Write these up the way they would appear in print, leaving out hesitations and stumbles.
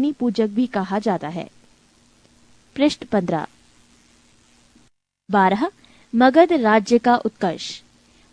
पूजक भी कहा जाता है। पृष्ठ 15। 12। मगध राज्य का उत्कर्ष।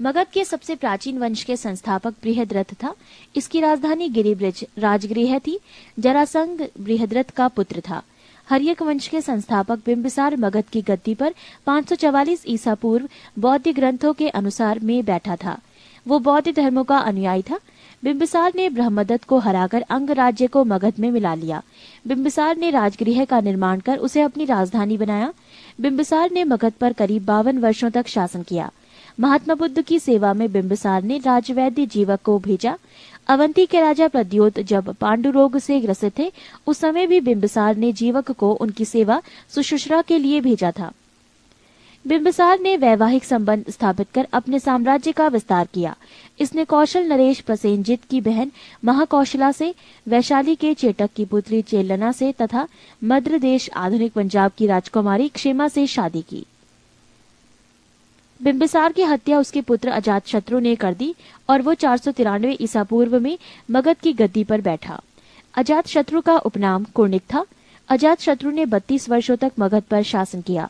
मगध के सबसे प्राचीन वंश के संस्थापक बृहद्रथ था। इसकी राजधानी गिरिब्रज राजगृह थी। जरासंध बृहद्रथ का पुत्र था। हर्यक वंश के संस्थापक बिंबिसार मगध की गद्दी पर 544 ईसा पूर्व बौद्ध ग्रंथों के अनुसार में बैठा था। वो बौद्ध धर्मों का अनुयायी था। बिंबिसार ने ब्रह्मदत्त को हराकर अंग राज्य को मगध में मिला लिया। बिंबिसार ने राजगृह का निर्माण कर उसे अपनी राजधानी बनाया। बिंबिसार ने मगध पर करीब 52 वर्षों तक शासन किया। महात्मा बुद्ध की सेवा में बिंबिसार ने राजवैद्य जीवक को भेजा। अवंती के राजा प्रद्योत जब पांडु रोग से ग्रसित थे, उस समय भी बिंबिसार ने जीवक को उनकी सेवा सुश्रूषा के लिए भेजा था। बिंबिसार ने वैवाहिक संबंध स्थापित कर अपने साम्राज्य का विस्तार किया। इसने कौशल नरेश प्रसेनजित की बहन महाकौशला से, वैशाली के चेटक की पुत्री चेलना से तथा मद्र देश आधुनिक पंजाब की राजकुमारी क्षेमा से शादी की। बिंबिसार की हत्या उसके पुत्र अजातशत्रु ने कर दी और वो 493 ईसा पूर्व में मगध की गद्दी पर बैठा। अजातशत्रु का उपनाम कुर्णिक था। अजातशत्रु ने 32 वर्षों तक मगध पर शासन किया।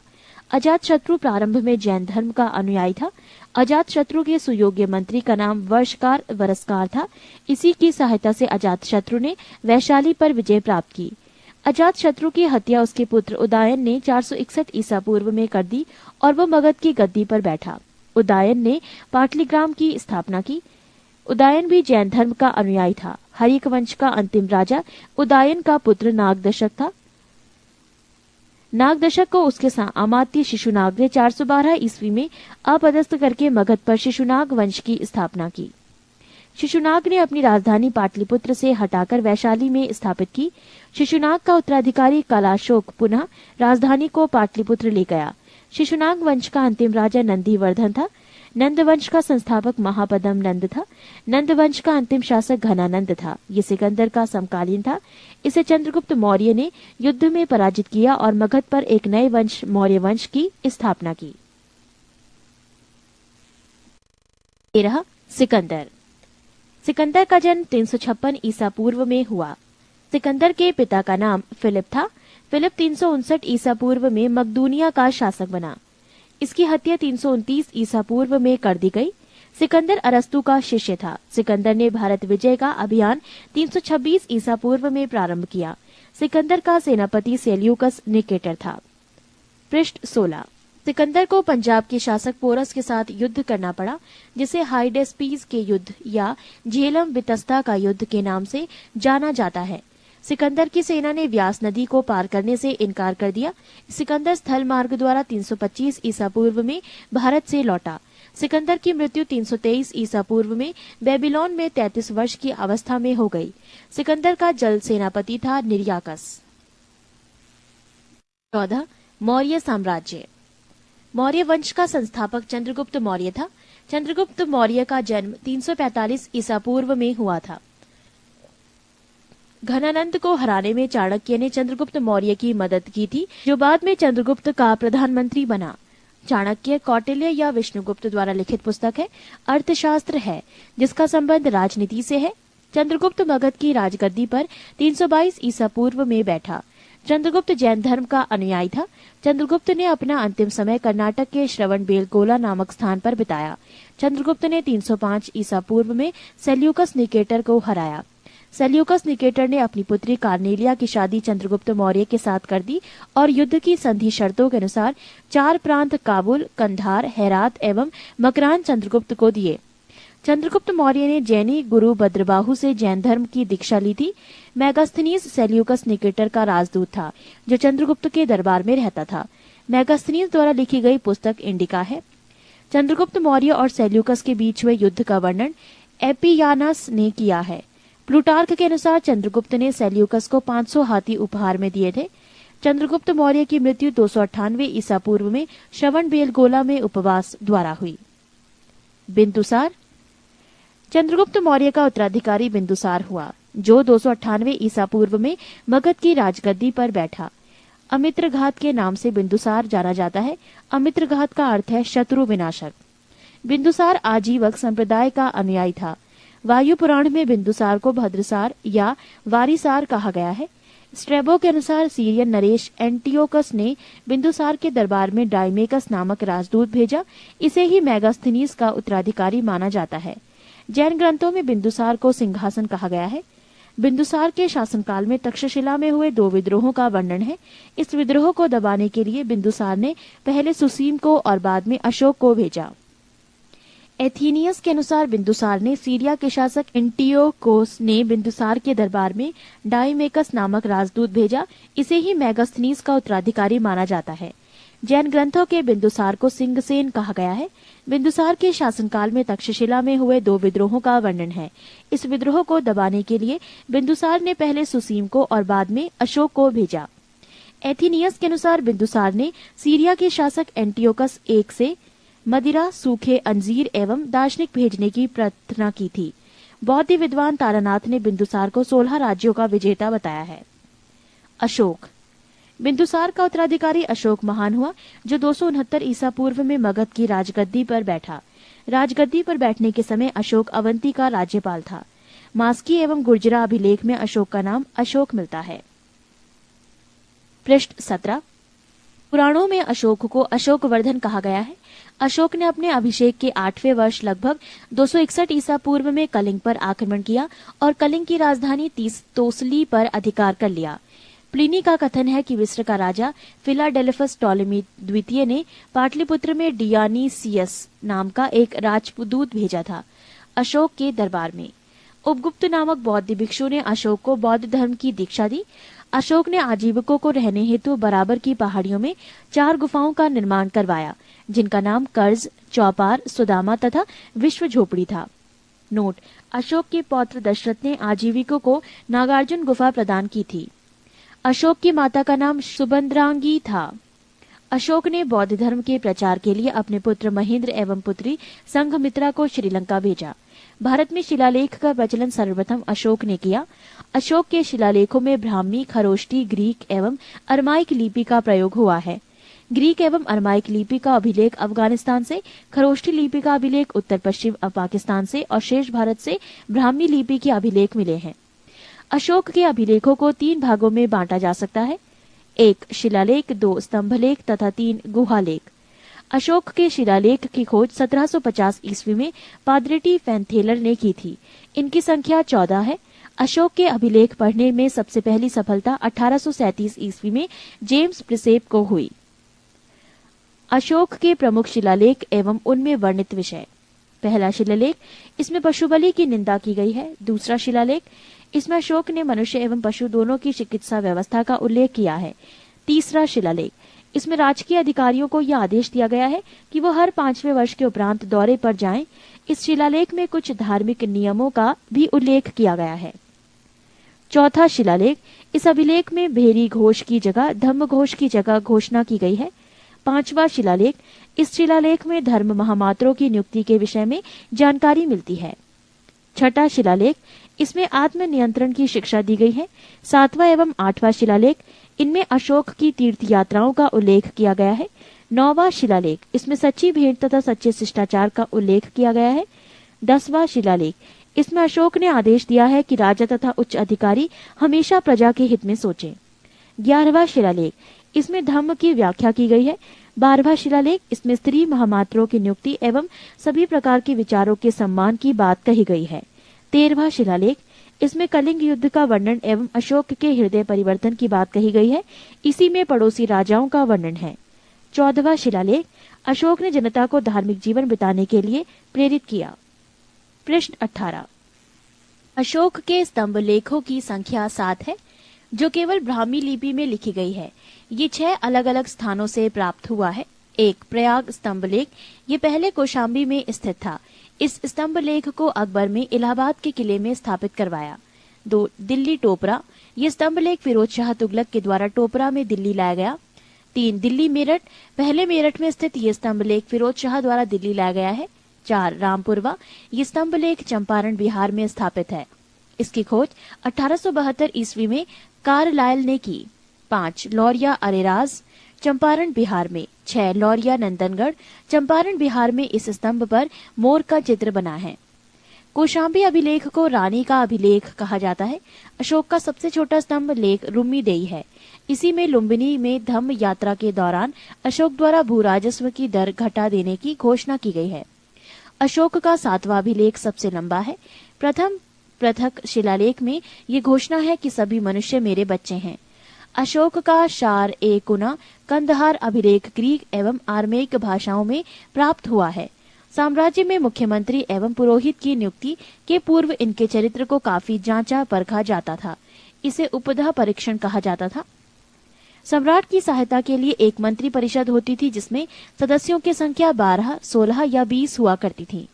अजातशत्रु प्रारंभ में जैन धर्म का अनुयायी था। अजातशत्रु के सुयोग्य मंत्री का नाम वर्षकार वरस्कार था। इसी की सहायता से अजातशत्रु ने वैशाली पर विजय प्राप्त की। अजातशत्रु की हत्या उसके पुत्र उदयन ने 461 ईसा पूर्व में कर दी और वो मगध की गद्दी पर बैठा। उदयन ने पाटलिग्राम की स्थापना की। उदयन भी जैन धर्म का अनुयायी था। हर्यक वंश का अंतिम राजा उदयन का पुत्र नागदशक था। नागदशक को उसके अमात्य शिशुनाग ने 412 ईस्वी में अपदस्थ करके मगध पर शिशुनाग वंश की स्थापना की। शिशुनाग ने अपनी राजधानी पाटलिपुत्र से हटाकर वैशाली में स्थापित की। शिशुनाग का उत्तराधिकारी कालाशोक पुनः राजधानी को पाटलिपुत्र ले गया। शिशुनाग वंश का अंतिम राजा नंदीवर्धन था। नंद वंश का संस्थापक महापदम नंद था। नंद वंश का अंतिम शासक घनानंद था। ये सिकंदर का समकालीन था। इसे चंद्रगुप्त मौर्य ने युद्ध में पराजित किया और मगध पर एक नए वंश मौर्य वंश की स्थापना की। 13। सिकंदर। सिकंदर का जन्म 356 ईसा पूर्व में हुआ। सिकंदर के पिता का नाम फिलिप था। फिलिप 359 ईसा पूर्व में मकदूनिया का शासक बना। इसकी हत्या 329 ईसा पूर्व में कर दी गई। सिकंदर अरस्तु का शिष्य था। सिकंदर ने भारत विजय का अभियान 326 ईसा पूर्व में प्रारंभ किया। सिकंदर का सेनापति सेल्यूकस निकेटर था। पृष्ठ 16। सिकंदर को पंजाब के शासक पोरस के साथ युद्ध करना पड़ा, जिसे हाइडेस्पीस के युद्ध या झेलम बितस्ता का युद्ध के नाम से जाना जाता है। सिकंदर की सेना ने व्यास नदी को पार करने से इनकार कर दिया। सिकंदर स्थल मार्ग द्वारा 325 ईसा पूर्व में भारत से लौटा। सिकंदर की मृत्यु 323 ईसा पूर्व में बेबीलोन में 33 वर्ष की अवस्था में हो गई। सिकंदर का जल सेनापति था निर्याकस। 14। मौर्य साम्राज्य। मौर्य वंश का संस्थापक चंद्रगुप्त मौर्य था। चंद्रगुप्त मौर्य का जन्म 345 ईसा पूर्व में हुआ था। घनानंद को हराने में चाणक्य ने चंद्रगुप्त मौर्य की मदद की थी, जो बाद में चंद्रगुप्त का प्रधानमंत्री बना। चाणक्य कौटिल्य या विष्णुगुप्त द्वारा लिखित पुस्तक है। अर्थशास्त्र है जिसका संबंध राजनीति से है। चंद्रगुप्त मगध की राजगद्दी पर 322 ईसा पूर्व में बैठा। चंद्रगुप्त जैन धर्म का अनुयायी था। चंद्रगुप्त ने अपना अंतिम समय कर्नाटक के श्रवणबेलगोला नामक स्थान पर बिताया। चंद्रगुप्त ने 305 ईसा पूर्व में सेल्यूकस निकेटर को हराया। सेल्यूकस निकेटर ने अपनी पुत्री कार्नेलिया की शादी चंद्रगुप्त मौर्य के साथ कर दी और युद्ध की संधि शर्तों के अनुसार 4 प्रांत काबुल, कंधार, हेरात एवं मकरान चंद्रगुप्त को दिए। चंद्रगुप्त मौर्य ने जैनी गुरु भद्रबाहु से जैन धर्म की दीक्षा ली थी। मैगस्थनीज सेल्यूकस निकेटर का राजदूत था, जो चंद्रगुप्त के दरबार में रहता था। मैगस्थनीज द्वारा लिखी गई पुस्तक इंडिका है। चंद्रगुप्त मौर्य और सेल्यूकस के बीच हुए युद्ध का वर्णन एपियानस ने किया है। प्लूटार्क के अनुसार चंद्रगुप्त ने सेल्यूकस को 500 हाथी उपहार में दिए थे। चंद्रगुप्त मौर्य की मृत्यु 298 ईसा पूर्व में श्रवणबेलगोला में उपवास द्वारा हुई। बिंदुसार। चंद्रगुप्त मौर्य का उत्तराधिकारी बिंदुसार हुआ, जो 298 ईसा पूर्व में मगध की राजगद्दी पर बैठा। अमित्रघात के नाम से बिंदुसार जाना जाता है। अमित्रघात का अर्थ है शत्रु विनाशक। बिंदुसार आजीवक संप्रदाय का अनुयायी था। वायु पुराण में बिंदुसार को भद्रसार या वारिसार कहा गया है। स्ट्रेबो के अनुसार सीरियन नरेश एंटियोकस ने बिंदुसार के दरबार में डाइमेकस नामक राजदूत भेजा। इसे ही मेगास्थनीज का उत्तराधिकारी माना जाता है। जैन ग्रंथों में बिंदुसार को सिंहासन कहा गया है। बिंदुसार के शासनकाल में तक्षशिला में हुए 2 विद्रोहों का वर्णन है। इस विद्रोह को दबाने के लिए बिंदुसार ने पहले सुसीम को और बाद में अशोक को भेजा। एथीनियस के अनुसार बिंदुसार ने सीरिया के शासक एंटियोकोस ने बिंदुसार के दरबार में डाइमेकस नामक राजदूत भेजा। इसे ही मेगास्थनीज का उत्तराधिकारी माना जाता है। जैन ग्रंथों के बिंदुसार को सिंगसेन कहा गया है। बिंदुसार के शासनकाल में तक्षशिला में हुए 2 विद्रोहों का वर्णन है। इस विद्रोह को दबाने के लिए बिंदुसार ने पहले सुसीम को और बाद में अशोक को भेजा। एथीनियस के अनुसार बिंदुसार ने सीरिया के शासक एंटियोकस I से मदिरा, सूखे अंजीर एवं दार्शनिक भेजने की प्रार्थना की थी। बौद्ध विद्वान तारानाथ ने बिंदुसार को 16 राज्यों का विजेता बताया है। अशोक बिंदुसार का उत्तराधिकारी अशोक महान हुआ, जो 269 ईसा पूर्व में मगध की राजगद्दी पर बैठा। राजगद्दी पर बैठने के समय अशोक अवंती का राज्यपाल था। मास्की एवं गुर्जरा अभिलेख में अशोक का नाम अशोक मिलता है। पृष्ठ 17। पुराणों में अशोक को अशोकवर्धन कहा गया है। अशोक ने अपने अभिषेक के 8वें वर्ष लगभग 261 ईसा पूर्व में कलिंग पर आक्रमण किया और कलिंग की राजधानी तोसली पर अधिकार कर लिया। प्लिनी का कथन है कि मिस्र का राजा फिलाडेल्फस टॉलेमी द्वितीय ने पाटलिपुत्र में डियानीसियस नाम का एक राजदूत भेजा था अशोक के दरबार में। उपगुप्त नामक बौद्ध भिक्षु ने अशोक को बौद्ध धर्म की दीक्षा दी। अशोक ने आजीविकों को रहने हेतु बराबर की पहाड़ियों में 4 गुफाओं का निर्माण करवाया, जिनका नाम कर्ज, चौपार, सुदामा तथा विश्व झोपड़ी था। नोट: अशोक के पौत्र दशरथ ने आजीविकों को नागार्जुन गुफा प्रदान की थी। अशोक की माता का नाम सुभद्रांगी था। अशोक ने बौद्ध धर्म के प्रचार के लिए अपने पुत्र महेंद्र एवं पुत्री संघमित्रा को श्रीलंका भेजा। भारत में शिलालेख का प्रचलन सर्वप्रथम अशोक ने किया। अशोक के शिलालेखों में ब्राह्मी, खरोष्टी, ग्रीक एवं अरमाइक लिपि का प्रयोग हुआ है। ग्रीक एवं अरमाइक लिपि का अभिलेख अफगानिस्तान से, खरोष्टी लिपि का अभिलेख उत्तर पश्चिम पाकिस्तान से और शेष भारत से ब्राह्मी लिपि के अभिलेख मिले हैं। अशोक के अभिलेखों को 3 भागों में बांटा जा सकता है: 1 शिलालेख, 2 स्तंभलेख तथा 3 गुहालेख। अशोक के शिलालेख की खोज 1750 ईस्वी में पाद्रेटी फैनथेलर ने की थी। इनकी संख्या 14 है। अशोक के अभिलेख पढ़ने में सबसे पहली सफलता 1837 ईस्वी में जेम्स प्रिसेप को हुई। अशोक के प्रमुख शिलालेख एवं उनमें वर्णित विषय: पहला शिलालेख, इसमें पशु बलि की निंदा की गई है। दूसरा शिलालेख, इसमें अशोक ने मनुष्य एवं पशु दोनों की चिकित्सा व्यवस्था का उल्लेख किया है। तीसरा शिलालेख, इसमें राजकीय अधिकारियों को यह आदेश दिया गया है कि वो हर 5वें वर्ष के उपरांत दौरे पर जाएं। इस शिलालेख में कुछ धार्मिक नियमों का भी उल्लेख किया गया है। चौथा शिलालेख, इस अभिलेख में भेरी घोष की जगह धम्म घोष की जगह घोषणा की गई है। 5वां शिलालेख, इस शिलालेख में धर्म महामात्रों की नियुक्ति के विषय में जानकारी मिलती है। 6ठा शिलालेख, इसमें आत्म नियंत्रण की शिक्षा दी गई है। 7वां एवं 8वां शिलालेख, इनमें अशोक की तीर्थ यात्राओं का उल्लेख किया गया है। 9वां शिलालेख, इसमें सच्ची भेंट तथा सच्चे शिष्टाचार का उल्लेख किया गया है। 10वां शिलालेख, इसमें अशोक ने आदेश दिया है कि राजा तथा उच्च अधिकारी हमेशा प्रजा के हित में सोचें। 11वां शिलालेख, इसमें धम्म की व्याख्या की गई है। 12वां शिलालेख, इसमें स्त्री महामात्रों की नियुक्ति एवं सभी प्रकार के विचारों के सम्मान की बात कही गई है। 13वां शिलालेख, इसमें कलिंग युद्ध का वर्णन एवं अशोक के हृदय परिवर्तन की बात कही गई है। इसी में पड़ोसी राजाओं का वर्णन है। 14वां शिलालेख, अशोक ने जनता को धार्मिक जीवन बिताने के लिए प्रेरित किया। पृष्ठ 18। अशोक के स्तंभ लेखों की संख्या 7 है, जो केवल ब्राह्मी लिपि में लिखी गई है। ये 6 अलग अलग स्थानों से प्राप्त हुआ है। 1 प्रयाग स्तंभ लेख, ये पहले कौशाम्बी में स्थित था। इस स्तंभ लेख को अकबर में इलाहाबाद के किले में स्थापित करवाया। 2 दिल्ली टोपरा, ये स्तंभ लेख फिरोज शाह तुगलक के द्वारा टोपरा में दिल्ली लाया गया। 3 दिल्ली मेरठ, पहले मेरठ में स्थित ये स्तंभ लेख फिरोज शाह द्वारा दिल्ली लाया गया है। 4 रामपुरवा, ये स्तंभ लेख चंपारण बिहार में स्थापित है। इसकी खोज 1872 ईस्वी में कार्लाइल ने की। 5 लौरिया अरेराज, चंपारण बिहार में। 6 लौरिया नंदनगढ़, चंपारण बिहार में। इस स्तंभ पर मोर का चित्र बना है। कौशाम्बी अभिलेख को रानी का अभिलेख कहा जाता है। अशोक का सबसे छोटा स्तंभ लेख रुम्मीदेई है। इसी में लुम्बिनी में धम्म यात्रा के दौरान अशोक द्वारा भू राजस्व की दर घटा देने की घोषणा की गई है। अशोक का 7वां अभिलेख सबसे लंबा है। प्रथम पृथक शिलालेख में ये घोषणा है कि सभी मनुष्य मेरे बच्चे हैं। अशोक का शार ए कुना कंदहार अभिलेख ग्रीक एवं आर्मेयिक भाषाओं में प्राप्त हुआ है। साम्राज्य में मुख्यमंत्री एवं पुरोहित की नियुक्ति के पूर्व इनके चरित्र को काफी जांचा परखा जाता था। इसे उपधा परीक्षण कहा जाता था। सम्राट की सहायता के लिए एक मंत्री परिषद होती थी, जिसमें सदस्यों की संख्या 12, 16 या 20 हुआ करती थी।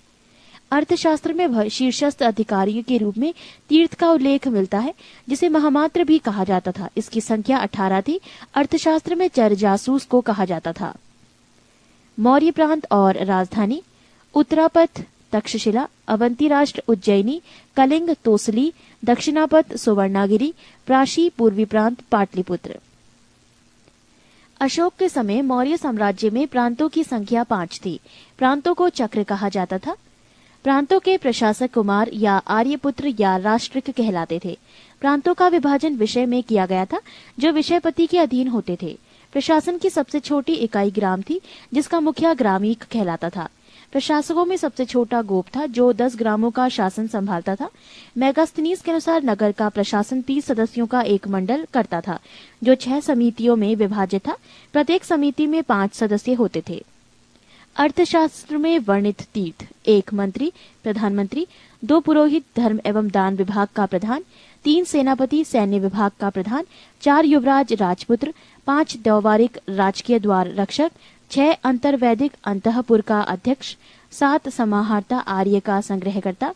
अर्थशास्त्र में शीर्षस्थ अधिकारियों के रूप में तीर्थ का उल्लेख मिलता है, जिसे महामात्र भी कहा जाता था। इसकी संख्या 18 थी। अर्थशास्त्र में चर जासूस को कहा जाता था। मौर्य प्रांत और राजधानी उत्तरापथ तक्षशिला, अवंती राष्ट्र उज्जैनी, कलिंग तोसली, दक्षिणापथ सुवर्णागिरी, प्राशी पूर्वी प्रांत पाटलिपुत्र। अशोक के समय मौर्य साम्राज्य में प्रांतों की संख्या 5 थी। प्रांतों को चक्र कहा जाता था। प्रांतों के प्रशासक कुमार या आर्यपुत्र या राष्ट्रिक कहलाते थे। प्रांतों का विभाजन विषय में किया गया था, जो विषयपति के अधीन होते थे। प्रशासन की सबसे छोटी इकाई ग्राम थी, जिसका मुखिया ग्रामीक कहलाता था। प्रशासकों में सबसे छोटा गोप था, जो 10 ग्रामों का शासन संभालता था। मेगास्थनीज के अनुसार नगर का प्रशासन 30 सदस्यों का एक मंडल करता था, जो 6 समितियों में विभाजित था। प्रत्येक समिति में 5 सदस्य होते थे। अर्थशास्त्र में वर्णित तीर्थ: 1 मंत्री प्रधानमंत्री, 2 पुरोहित धर्म एवं दान विभाग का प्रधान, 3 सेनापति सैन्य विभाग का प्रधान, 4 युवराज राजपुत्र, 5 द्वारिक राजकीय द्वार रक्षक, 6 अंतर्वैदिक अंतःपुर का अध्यक्ष, 7 समाहर्ता आर्य का संग्रहकर्ता,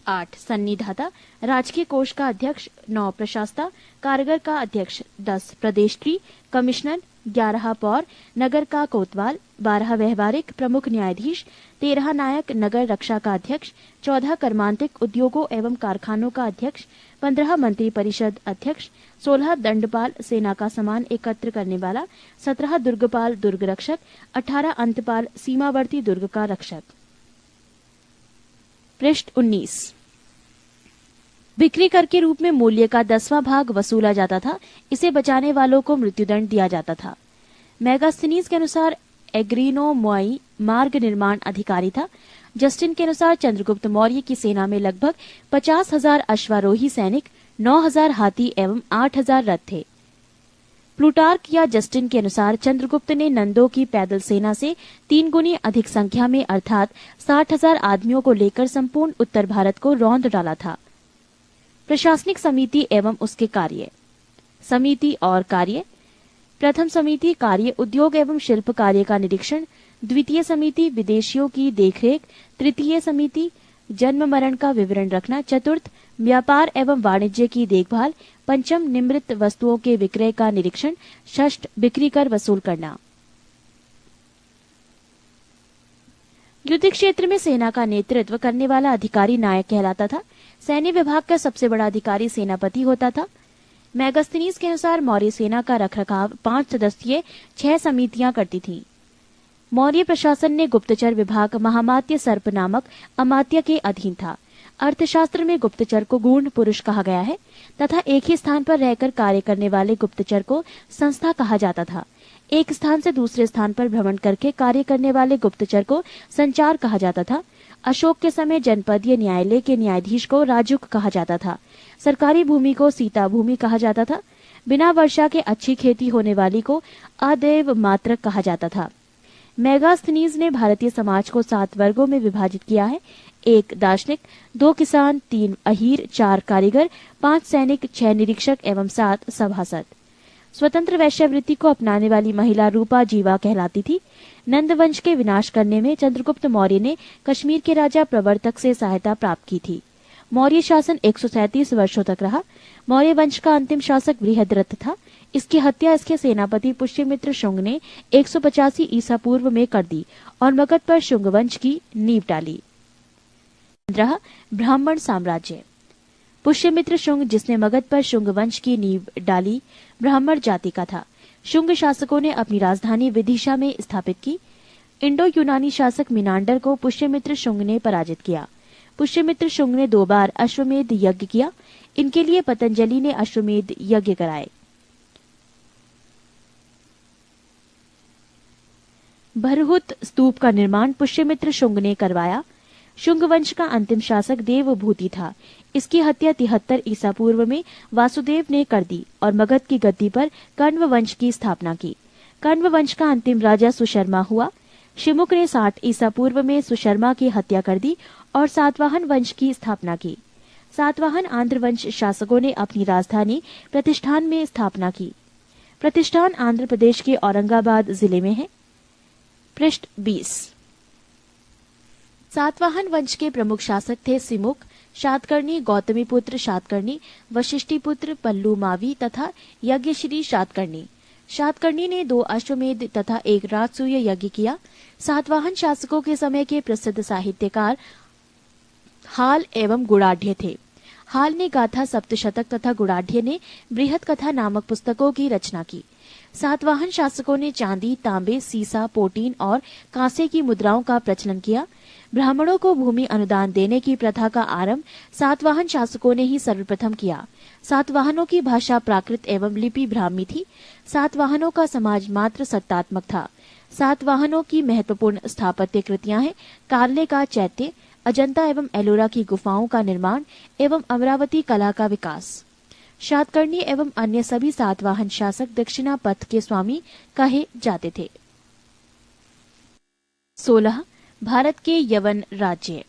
8 सन्निधाता राजकीय कोष का अध्यक्ष, 9 प्रशास्ता कारागर का अध्यक्ष, 10 प्रदेष्ट्री कमिश्नर, 11 पौर नगर का कोतवाल, 12 व्यवहारिक प्रमुख न्यायाधीश, 13 नायक नगर रक्षा का अध्यक्ष, 14 कर्मांतिक उद्योगों एवं कारखानों का अध्यक्ष, 15 मंत्री परिषद अध्यक्ष, 16 दंडपाल सेना का सामान एकत्र करने वाला, 17 दुर्गपाल दुर्ग रक्षक, 18 अंतपाल सीमावर्ती दुर्ग का रक्षक। पृष्ठ 19। बिक्री कर के रूप में मूल्य का 10वां भाग वसूला जाता था। इसे बचाने वालों को मृत्युदंड दिया जाता था। मेगास्थनीज के अनुसार एग्रीनोमोई मार्ग निर्माण अधिकारी था। जस्टिन के अनुसार चंद्रगुप्त मौर्य की सेना में लगभग 50,000 अश्वारोही सैनिक, 9,000 हाथी एवं 8,000 रथ थे। प्लूटार्क या जस्टिन के अनुसार चंद्रगुप्त ने नंदों की पैदल सेना से 3 गुनी अधिक संख्या में अर्थात 60,000 आदमियों को लेकर संपूर्ण उत्तर भारत को रौंद डाला था। प्रशासनिक समिति एवं उसके कार्य। समिति और कार्य: प्रथम समिति कार्य उद्योग एवं शिल्प कार्य का निरीक्षण, द्वितीय समिति विदेशियों की देखरेख, तृतीय समिति जन्म मरण का विवरण रखना, चतुर्थ व्यापार एवं वाणिज्य की देखभाल, पंचम निम्रित वस्तुओं के विक्रय का निरीक्षण, षष्ठ बिक्री कर वसूल करना। युद्ध क्षेत्र में सेना का नेतृत्व करने वाला अधिकारी नायक कहलाता था। सैन्य विभाग का सबसे बड़ा अधिकारी सेनापति होता था। मेगास्थनीज के अनुसार मौर्य सेना का रखरखाव 5 सदस्यीय 6 समितियां करती थीं। मौर्य प्रशासन ने गुप्तचर विभाग महामात्य सर्प नामक अमात्य के अधीन था। अर्थशास्त्र में गुप्तचर को गूढ़ पुरुष कहा गया है तथा एक ही स्थान पर रहकर कार्य करने वाले गुप्तचर को संस्था कहा जाता था। एक स्थान से दूसरे स्थान पर भ्रमण करके कार्य करने वाले गुप्तचर को संचार कहा जाता था। अशोक के समय जनपदीय न्यायालय के न्यायाधीश को राजुक कहा जाता था। सरकारी भूमि को सीता भूमि कहा जाता था। बिना वर्षा के अच्छी खेती होने वाली को अदैव मात्रक कहा जाता था। मेगास्थनीज ने भारतीय समाज को 7 वर्गों में विभाजित किया है: 1 दार्शनिक, 2 किसान, 3 अहीर, 4 कारीगर, 5 सैनिक, 6 निरीक्षक एवं 7 सभासद। स्वतंत्र वैश्यावृत्ति को अपनाने वाली महिला रूपा जीवा कहलाती थी। नंद वंश के विनाश करने में चंद्रगुप्त मौर्य ने कश्मीर के राजा प्रवर्तक से सहायता प्राप्त की थी। मौर्य शासन 137 वर्षों तक रहा। मौर्य वंश का अंतिम शासक बृहद्रथ था। इसकी हत्या इसके सेनापति पुष्यमित्र शुंग ने 185 ईसा पूर्व में कर दी और मगध पर शुंग वंश की नींव डाली। 15 ब्राह्मण साम्राज्य। पुष्यमित्र शुंग, जिसने मगध पर शुंग वंश की नींव डाली, ब्राह्मण जाति का था। शुंग शासकों ने अपनी राजधानी विदिशा में स्थापित की। इंडो यूनानी शासक मिनांडर को पुष्यमित्र शुंग ने पराजित किया। पुष्यमित्र शुंग ने 2 बार अश्वमेध यज्ञ किया। इनके लिए पतंजलि ने अश्वमेध यज्ञ कराए। भरहुत स्तूप का निर्माण पुष्यमित्र शुंग ने करवाया। शुंग वंश का अंतिम शासक देवभूति था। इसकी हत्या 73 ईसा पूर्व में वासुदेव ने कर दी और मगध की गद्दी पर कण्व वंश की स्थापना की। कण्व वंश का अंतिम राजा सुशर्मा हुआ। शिमुक ने 60 ईसा पूर्व में सुशर्मा की हत्या कर दी और सातवाहन वंश की स्थापना की। सातवाहन आंध्र वंश शासकों ने अपनी राजधानी प्रतिष्ठान में स्थापना की। प्रतिष्ठान आंध्र प्रदेश के औरंगाबाद जिले में है। पृष्ठ 20। सातवाहन वंश के प्रमुख शासक थे सिमुक, शातकर्णी, गौतमीपुत्र शातकर्णी, वशिष्ठिपुत्र पल्लू मावी तथा यज्ञश्री शातकर्णी। शातकर्णी ने 2 अश्वमेध तथा 1 राजसूय यज्ञ किया। सातवाहन शासकों के समय के प्रसिद्ध साहित्यकार हाल एवं गुणाढ़्य थे। हाल ने गाथा सप्तशतक तथा गुणाढ़्य ने बृहत कथा नामक पुस्तकों की रचना की। सातवाहन शासकों ने चांदी, तांबे, सीसा, पोटीन और कांसे की मुद्राओं का प्रचलन किया। ब्राह्मणों को भूमि अनुदान देने की प्रथा का आरंभ सातवाहन शासकों ने ही सर्वप्रथम किया। सातवाहनों की भाषा प्राकृत एवं लिपि ब्राह्मी थी। सातवाहनों का समाज मात्र सत्तात्मक था। सातवाहनों की महत्वपूर्ण स्थापत्य कृतियां हैं कार्ले का चैत्य, अजंता एवं एलोरा की गुफाओं का निर्माण एवं अमरावती कला का विकास। शातकर्णी एवं अन्य सभी सातवाहन शासक दक्षिणा पथ के स्वामी कहे जाते थे। 16. भारत के यवन राज्य।